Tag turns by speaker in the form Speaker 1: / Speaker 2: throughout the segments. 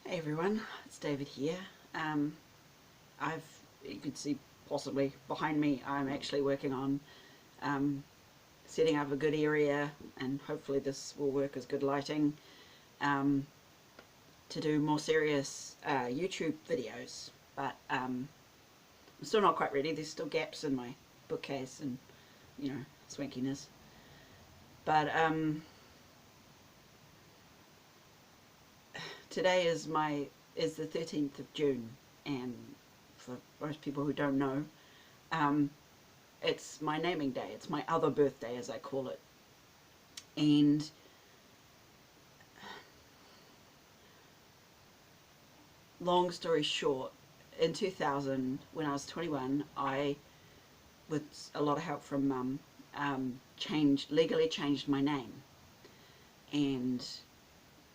Speaker 1: Hey everyone, it's David here. You can see possibly behind me, I'm actually working on setting up a good area, and hopefully this will work as good lighting, to do more serious YouTube videos. But I'm still not quite ready. There's still gaps in my bookcase and, swankiness. But today is the 13th of June, and for most people who don't know, it's my naming day. It's my other birthday, as I call it. And long story short, in 2000, when I was 21, I, with a lot of help from Mum, legally changed my name. And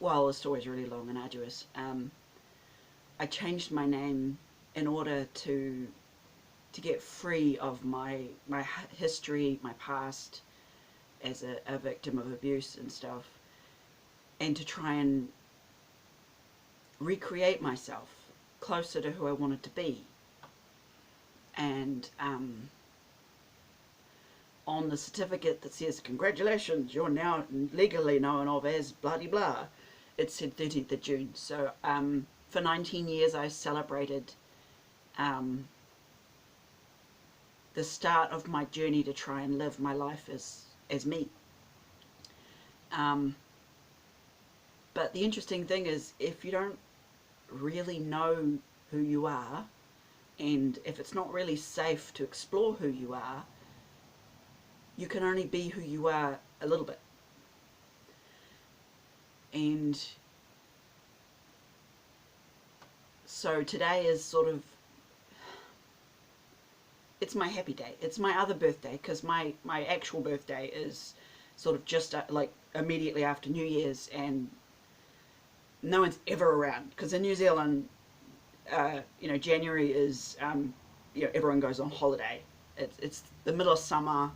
Speaker 1: while the story is really long and arduous, I changed my name in order to get free of my history, my past as a victim of abuse and stuff, and to try and recreate myself closer to who I wanted to be. And on the certificate that says, "Congratulations, you're now legally known of as blah de blah," it said 13th of June. So for 19 years I celebrated the start of my journey to try and live my life as me. But the interesting thing is, if you don't really know who you are, and if it's not really safe to explore who you are, you can only be who you are a little bit. And so today is sort of, it's my happy day. It's my other birthday, because my actual birthday is sort of just like immediately after New Year's, and no one's ever around, because in New Zealand, January is, everyone goes on holiday. It's the middle of summer.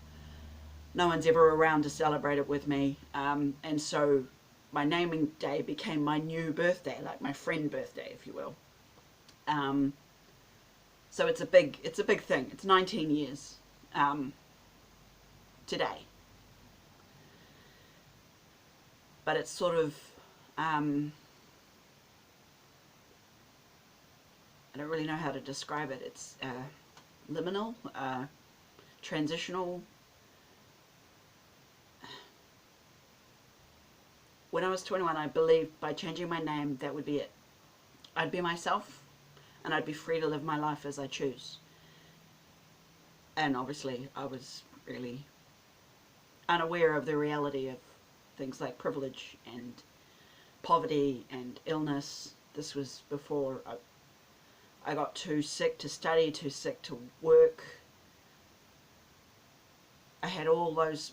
Speaker 1: No one's ever around to celebrate it with me, and so my naming day became my new birthday, like my friend birthday, if you will. So it's a big thing. It's 19 years today, but it's sort of I don't really know how to describe it. It's liminal, transitional. When I was 21, I believed by changing my name, that would be it. I'd be myself, and I'd be free to live my life as I choose. And obviously, I was really unaware of the reality of things like privilege and poverty and illness. This was before I got too sick to study, too sick to work. I had all those,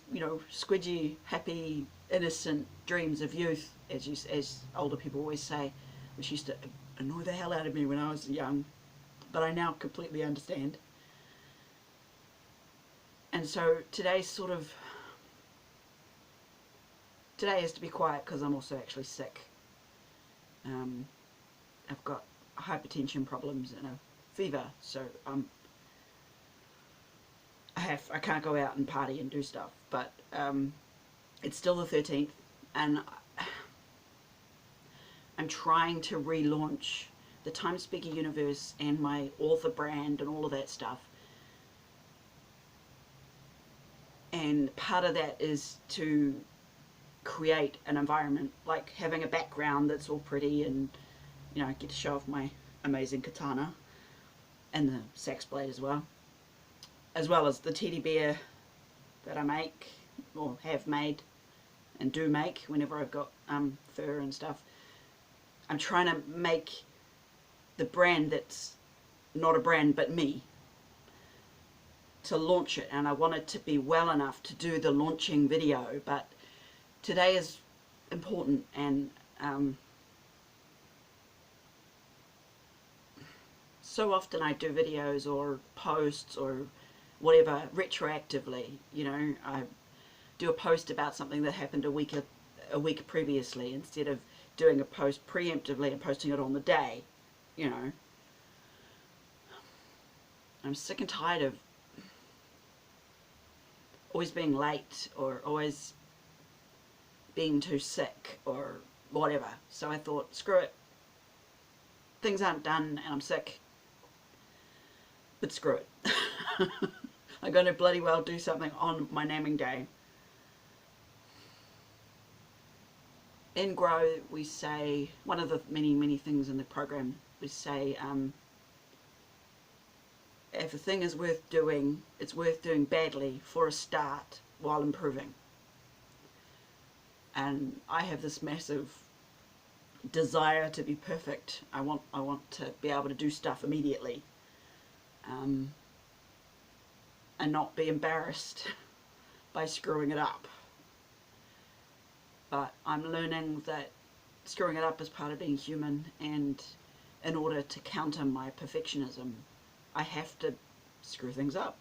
Speaker 1: squidgy, happy, innocent dreams of youth, as older people always say, which used to annoy the hell out of me when I was young, but I now completely understand. And so today is to be quiet, because I'm also actually sick. I've got hypertension problems and a fever, so I can't go out and party and do stuff. But it's still the 13th, and I'm trying to relaunch the Time Speaker universe and my author brand and all of that stuff. And part of that is to create an environment, like having a background that's all pretty, and I get to show off my amazing katana and the sax blade as well as the teddy bear that I make, or have made and do make whenever I've got fur and stuff. I'm trying to make the brand that's not a brand but me, to launch it, and I want it to be well enough to do the launching video. But today is important, and so often I do videos or posts or whatever retroactively. I do a post about something that happened a week previously, instead of doing a post preemptively and posting it on the day, you know. I'm sick and tired of always being late or always being too sick or whatever. So I thought, screw it. Things aren't done and I'm sick. But screw it. I'm going to bloody well do something on my naming day. In Grow, we say, one of the many things in the program, we say, if a thing is worth doing, it's worth doing badly for a start while improving. And I have this massive desire to be perfect. I want to be able to do stuff immediately, and not be embarrassed by screwing it up. But I'm learning that screwing it up is part of being human, and in order to counter my perfectionism, I have to screw things up.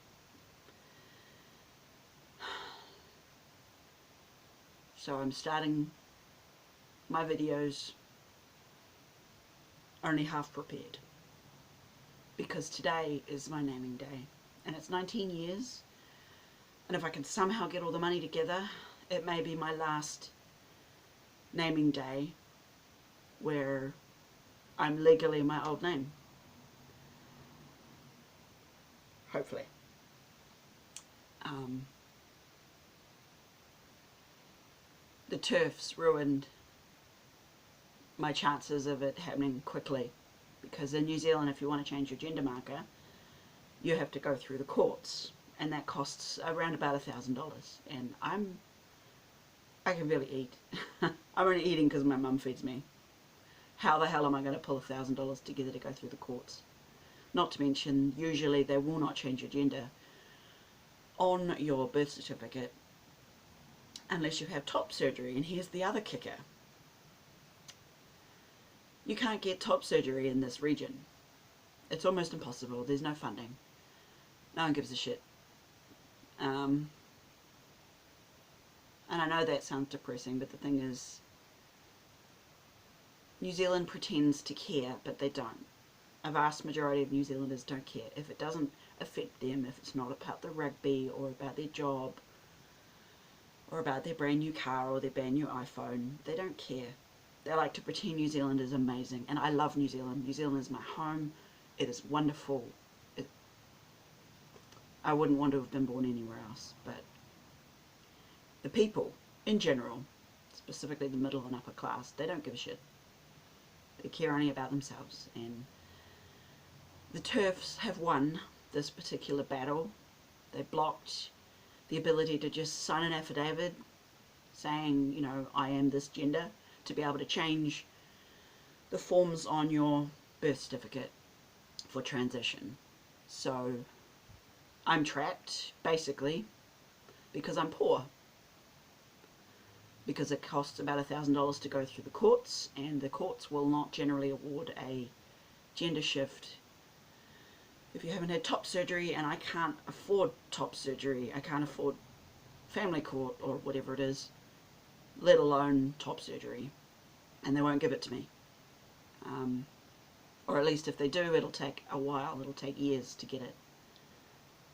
Speaker 1: So I'm starting my videos only half prepared, because today is my naming day, and it's 19 years, and if I can somehow get all the money together, it may be my last naming day where I'm legally my old name. Hopefully. The turfs ruined my chances of it happening quickly, because in New Zealand, if you want to change your gender marker, you have to go through the courts, and that costs around about $1,000, and I can barely eat. I'm only eating because my mum feeds me. How the hell am I going to pull $1,000 together to go through the courts? Not to mention, usually they will not change your gender on your birth certificate unless you have top surgery. And here's the other kicker. You can't get top surgery in this region. It's almost impossible. There's no funding. No one gives a shit. And I know that sounds depressing, but the thing is, New Zealand pretends to care, but they don't. A vast majority of New Zealanders don't care. If it doesn't affect them, if it's not about the rugby or about their job or about their brand new car or their brand new iPhone, they don't care. They like to pretend New Zealand is amazing, and I love New Zealand. New Zealand is my home. It is wonderful. I wouldn't want to have been born anywhere else, but the people in general, specifically the middle and upper class, they don't give a shit. They care only about themselves, and the TERFs have won this particular battle. They blocked the ability to just sign an affidavit saying, you know, I am this gender, to be able to change the forms on your birth certificate for transition. So I'm trapped, basically, because I'm poor. Because it costs about $1,000 to go through the courts, and the courts will not generally award a gender shift if you haven't had top surgery, and I can't afford top surgery. I can't afford family court or whatever it is, let alone top surgery, and they won't give it to me. Or at least if they do, it'll take a while, it'll take years to get it.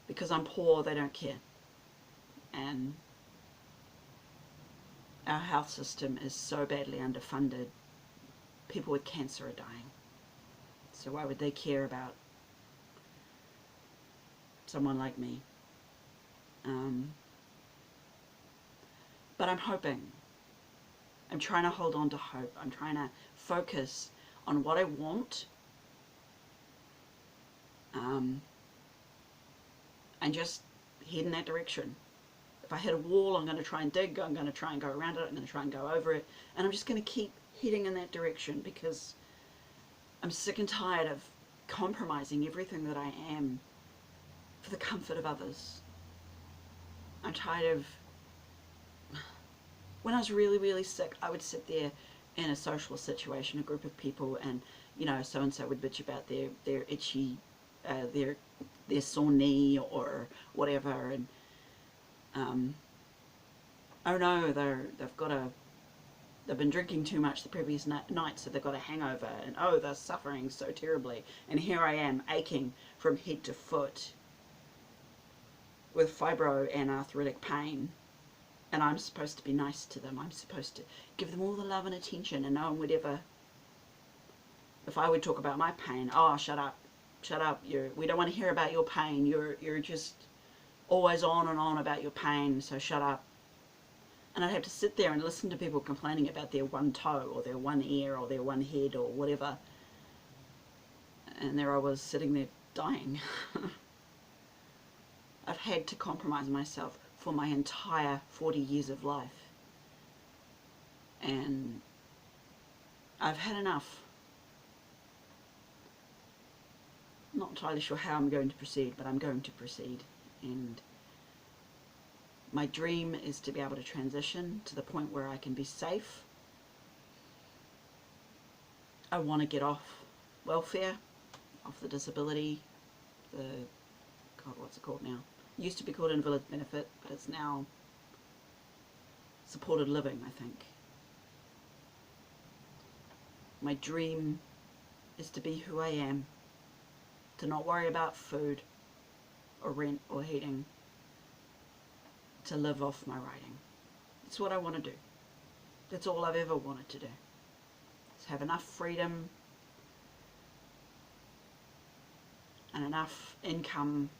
Speaker 1: Because I'm poor, they don't care. And our health system is so badly underfunded, people with cancer are dying. So why would they care about someone like me? But I'm hoping. I'm trying to hold on to hope. I'm trying to focus on what I want, and just head in that direction. If I hit a wall, I'm going to try and dig, I'm going to try and go around it, I'm going to try and go over it, and I'm just going to keep heading in that direction, because I'm sick and tired of compromising everything that I am for the comfort of others. I'm tired of... When I was really, really sick, I would sit there in a social situation, a group of people, and, you know, so-and-so would bitch about their itchy, their sore knee or whatever, and oh no, they've got a they've been drinking too much the previous night, so they've got a hangover, and oh, they're suffering so terribly. And here I am, aching from head to foot with fibro and arthritic pain. And I'm supposed to be nice to them. I'm supposed to give them all the love and attention, and no one would ever, if I would talk about my pain, oh, shut up, we don't want to hear about your pain, you're just always on and on about your pain, so shut up. And I'd have to sit there and listen to people complaining about their one toe, or their one ear, or their one head, or whatever. And there I was sitting there dying. I've had to compromise myself for my entire 40 years of life. And I've had enough. I'm not entirely sure how I'm going to proceed, but I'm going to proceed. And my dream is to be able to transition to the point where I can be safe. I want to get off welfare, off the disability, God, what's it called now? It used to be called invalid benefit, but it's now supported living, I think. My dream is to be who I am, to not worry about food or rent or heating, to live off my writing. It's what I want to do. That's all I've ever wanted to do. Is have enough freedom and enough income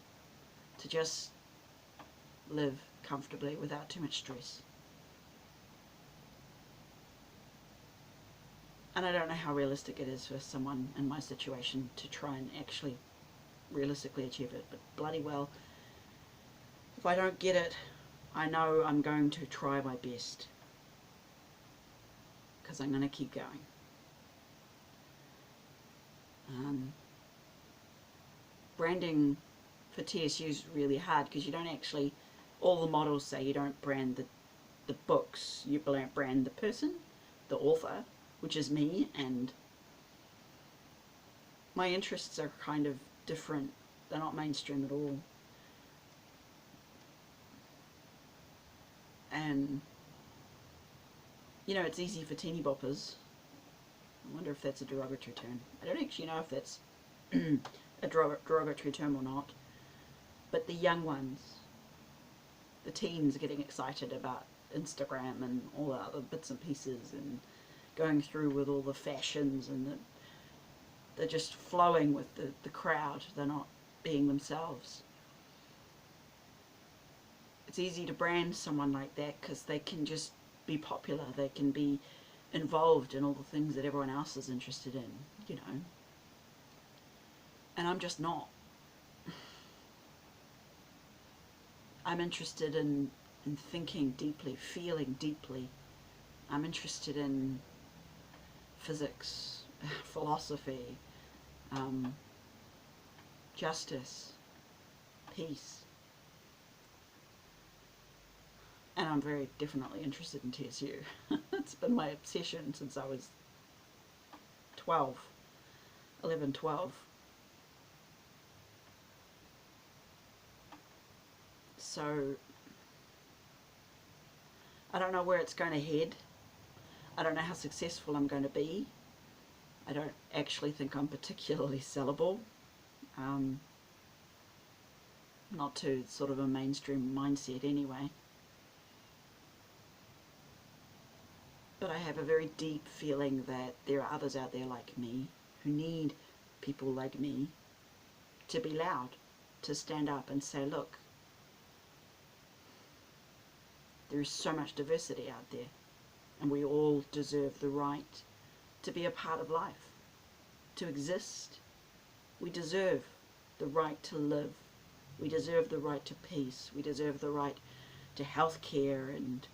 Speaker 1: to just live comfortably without too much stress. And I don't know how realistic it is for someone in my situation to try and actually realistically achieve it, but bloody well, if I don't get it, I know I'm going to try my best, because I'm going to keep going. Branding for TSU is really hard, because you don't actually, all the models say you don't brand the books, you brand the person, the author, which is me, and my interests are kind of different. They're not mainstream at all. And, you know, it's easy for teeny boppers. I wonder if that's a derogatory term. I don't actually know if that's a derogatory term or not. But the young ones, the teens, getting excited about Instagram and all the other bits and pieces, and going through with all the fashions, and they're just flowing with the crowd. They're not being themselves. It's easy to brand someone like that because they can just be popular. They can be involved in all the things that everyone else is interested in, you know. And I'm just not. I'm interested in thinking deeply, feeling deeply. I'm interested in physics, philosophy, justice, peace. And I'm very definitely interested in TSU. It's been my obsession since I was 11, 12. So, I don't know where it's going to head. I don't know how successful I'm going to be. I don't actually think I'm particularly sellable. Not to sort of a mainstream mindset anyway. But I have a very deep feeling that there are others out there like me who need people like me to be loud, to stand up and say, look, there is so much diversity out there, and we all deserve the right to be a part of life, to exist. We deserve the right to live. We deserve the right to peace. We deserve the right to health care and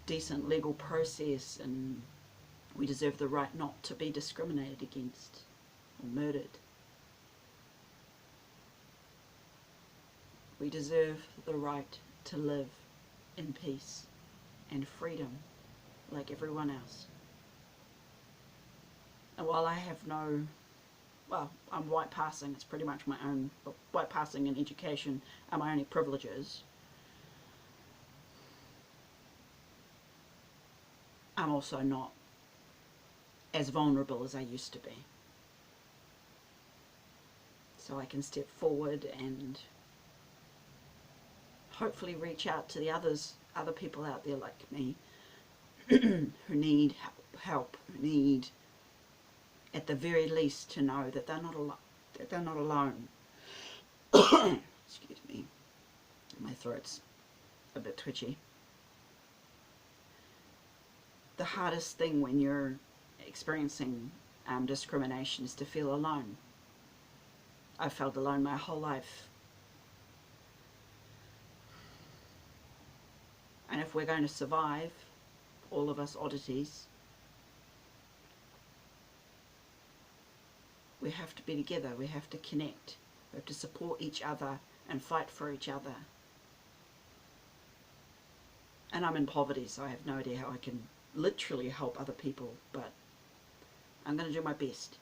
Speaker 1: decent legal process, and we deserve the right not to be discriminated against or murdered. We deserve the right to live in peace and freedom like everyone else. And while I have no, well, I'm white passing, it's pretty much my own, white passing and education are my only privileges. I'm also not as vulnerable as I used to be. So I can step forward and hopefully reach out to the other people out there like me who need help, who need, at the very least, to know that they're not alone. Excuse me, my throat's a bit twitchy. The hardest thing when you're experiencing discrimination is to feel alone. I've felt alone my whole life. And if we're going to survive, all of us oddities, we have to be together, we have to connect, we have to support each other and fight for each other. And I'm in poverty, so I have no idea how I can literally help other people, but I'm going to do my best.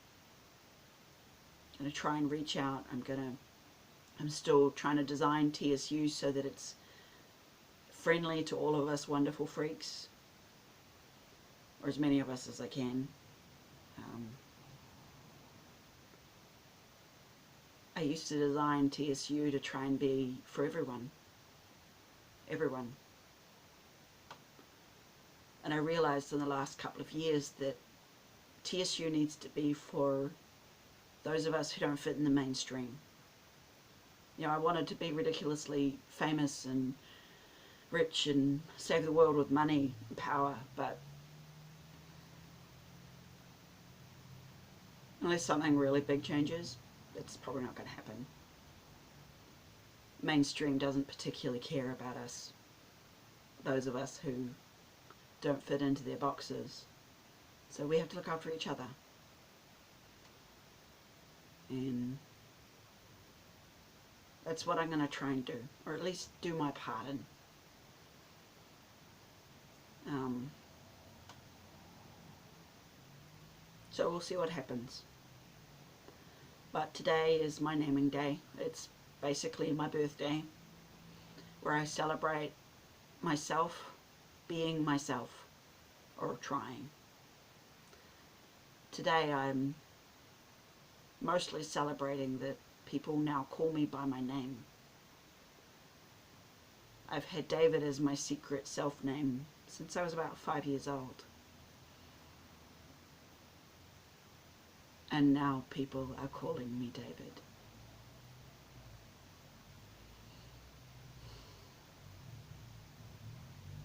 Speaker 1: I'm going to try and reach out. I'm still trying to design TSU so that it's friendly to all of us wonderful freaks, or as many of us as I can. I used to design TSU to try and be for everyone. Everyone. And I realized in the last couple of years that TSU needs to be for those of us who don't fit in the mainstream. You know, I wanted to be ridiculously famous and rich and save the world with money and power, but unless something really big changes, it's probably not going to happen. Mainstream doesn't particularly care about us, those of us who don't fit into their boxes. So we have to look after each other. And that's what I'm going to try and do, or at least do my part in. So we'll see what happens. But today is my naming day. It's basically my birthday, where I celebrate myself being myself, or trying. Today I'm mostly celebrating that people now call me by my name. I've had David as my secret self-name since I was about 5 years old. And now people are calling me David.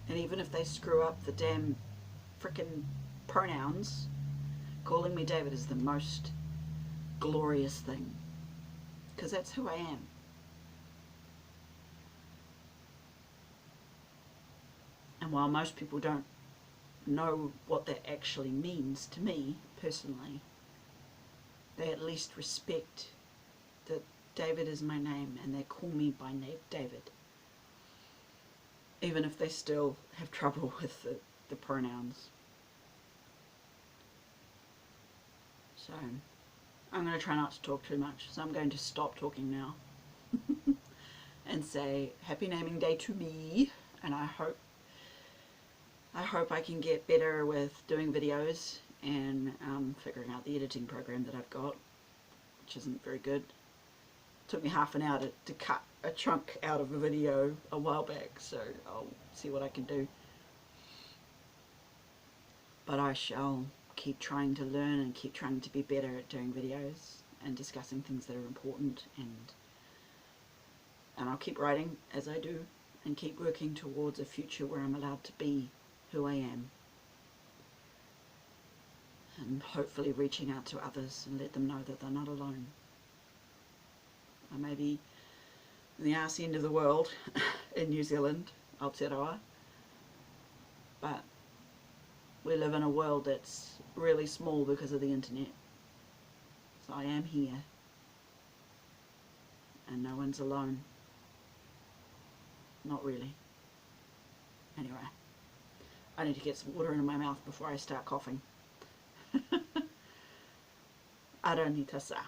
Speaker 1: And even if they screw up the damn frickin' pronouns, calling me David is the most glorious thing. Because that's who I am. And while most people don't know what that actually means to me, personally, they at least respect that David is my name and they call me by name David. Even if they still have trouble with the pronouns. So, I'm going to try not to talk too much, so I'm going to stop talking now. And say, happy naming day to me, and I hope I can get better with doing videos and figuring out the editing program that I've got, which isn't very good. It took me half an hour to cut a chunk out of a video a while back, so I'll see what I can do. But I shall keep trying to learn and keep trying to be better at doing videos and discussing things that are important, and I'll keep writing as I do and keep working towards a future where I'm allowed to be who I am, and hopefully reaching out to others and let them know that they're not alone. I may be in the arse end of the world in New Zealand, Aotearoa, but we live in a world that's really small because of the internet. So I am here, and no one's alone. Not really. Anyway, I need to get some water in my mouth before I start coughing. Aranitasa.